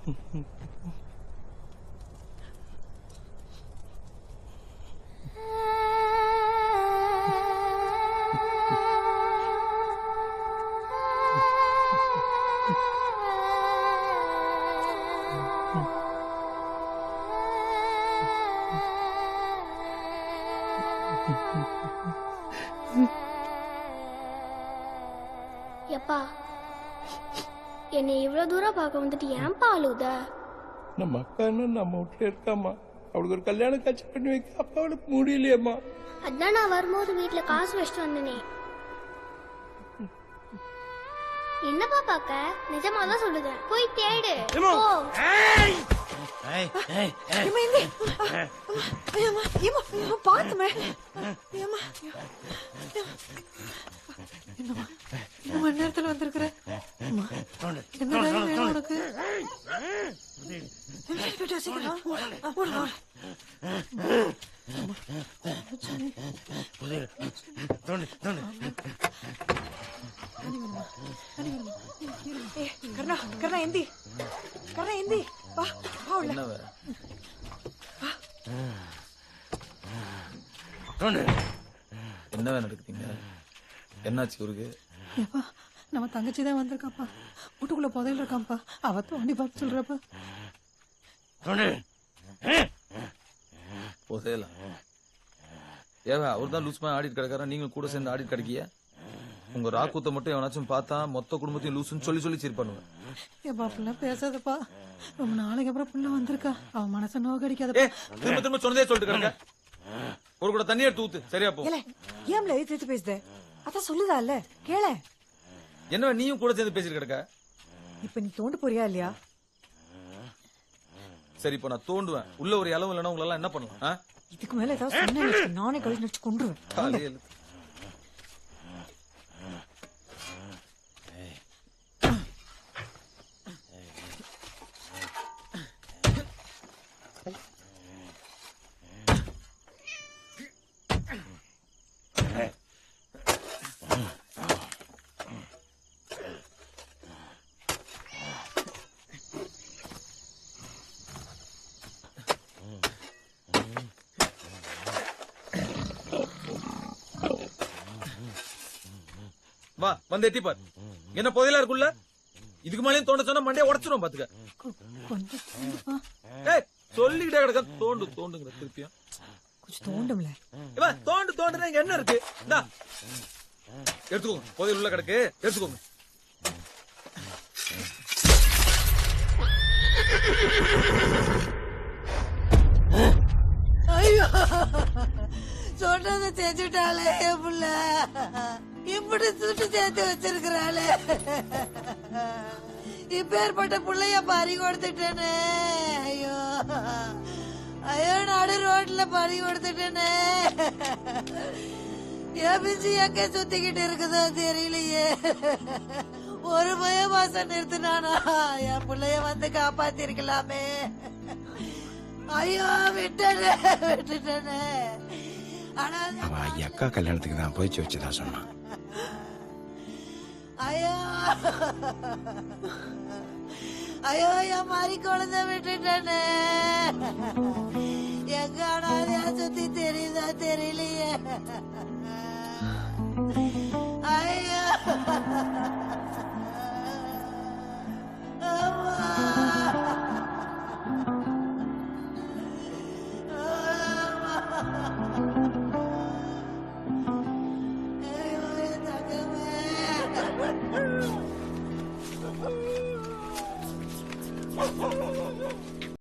எப்பா என்னை இவ்வளவு தூரம் பார்க்க வந்துட்டு ஏன்பா அழுத? நம்ம அக்கா நம்ம வீட்டுல இருக்காமா, அவளுக்கு ஒரு கல்யாணம் காட்சி பண்ணி வைக்க அப்பா அவளுக்கு முடியலையம்மா. அதான் நான் வரும்போது வீட்டுல காசு வச்சுட்டு வந்தனே. என்னப்பா பாக்க? நிஜமாதான் சொல்லுதேன், போய் தேடு. பாத்துமே இந்த மணி நேரத்துல வந்திருக்கிற என்ன வேணும் உனக்கு? கர்ணா கர்ணா எந்தி கர்ணா எந்தி வா வா உள்ள என்ன நடக்குதுங்க? என்னாச்சு இவருக்கு? நம்ம தங்கச்சி தான் வந்திருக்காப்பா, வீட்டுக்குள்ள புதையல் இருக்காப்பா, அவ தோண்டி பார்த்து சொல்றப்பா. புதையலா? ஏவா அவர் தான் லூஸ் மாதிரி ஆடிட்டு கிடக்காரா, நீங்களும் கூட சேர்ந்து ஆடிட்டு கிடைக்கிய? உங்க ராக்கூத்த மட்டும் எவனாச்சும் பார்த்தா மொத்த குடும்பத்தையும் லூசுன்னு சொல்லி சொல்லி சீர் பண்ணுவேன். ஏப்பா அப்படிலாம் பேசாதப்பா, ரொம்ப நாளைக்கு அப்புறம் புள்ள வந்திருக்கா, அவன் மனசை நோக்க அடிக்காத. திரும்ப திரும்ப சொன்னதே சொல்லிட்டு கிடங்க. ஒரு கூட தண்ணி எடுத்து ஊத்து, சரியா போ. ஏம்ல ஏத்து பேசுத? அதான் சொல்லுதா இல்ல கேள. என்ன நீயும் கூட சேர்ந்து பேசிட்டு கிடக்க? இப்ப நீ தோண்டு போறியா இல்லையா? சரி இப்ப நான் தோண்டுவேன், உள்ள ஒரு இளவு இல்லைன்னா உங்களெல்லாம் என்ன பண்ணலாம்? இதுக்கு மேல ஏதாவது சொன்ன நானே கழிச்சு நினைச்சு கொண்டுருவேன். வா வந்து எட்டி பாரு, என்ன புதையலா இருக்குல்ல? இதுக்கு மேலேயும் தோண்ட சொன்னா மண்டையை உடச்சிடும் பாத்துக்க. சொல்லிக்கிட்டே கிடக்க தோண்டு தோண்டுங்கிற திருப்பியும் கொஞ்சம் தோண்டும்ல. தோண்டு தோண்டுனா இங்க என்ன இருக்கு? இந்தா எடுத்துக்கோங்க, புதையல் உள்ள கிடக்கு, எடுத்துக்கோங்க. ஐயோ சொன்னதை செஞ்சுட்டாளே என் புள்ள, இப்படி சுட்டு சேர்த்து வச்சிருக்கிறாளே. இப்பேற்பட்ட புள்ளைய பறி கொடுத்துட்டேனே. ஐயோ ஐயோ நடு ரோட்ல பறி கொடுத்துட்டேனே. என் பிஞ்சு எங்க சுத்திக்கிட்டு இருக்குதோ தெரியலையே. ஒரு பய மாசம் நிறுத்தினானா என் புள்ளைய வந்து காப்பாத்திருக்கலாமே. ஐயோ விட்டனே விட்டுட்டனே. அவ அக்கா கல்யாணத்துக்கு தான் போயிச்சு வச்சுதா சொன்னான். ஐயோ ஐயோ என் மாதிரி குழந்தை விட்டுட்டனே. எங்க அனாதையா சுத்தி தெரியுதா தெரியலையே.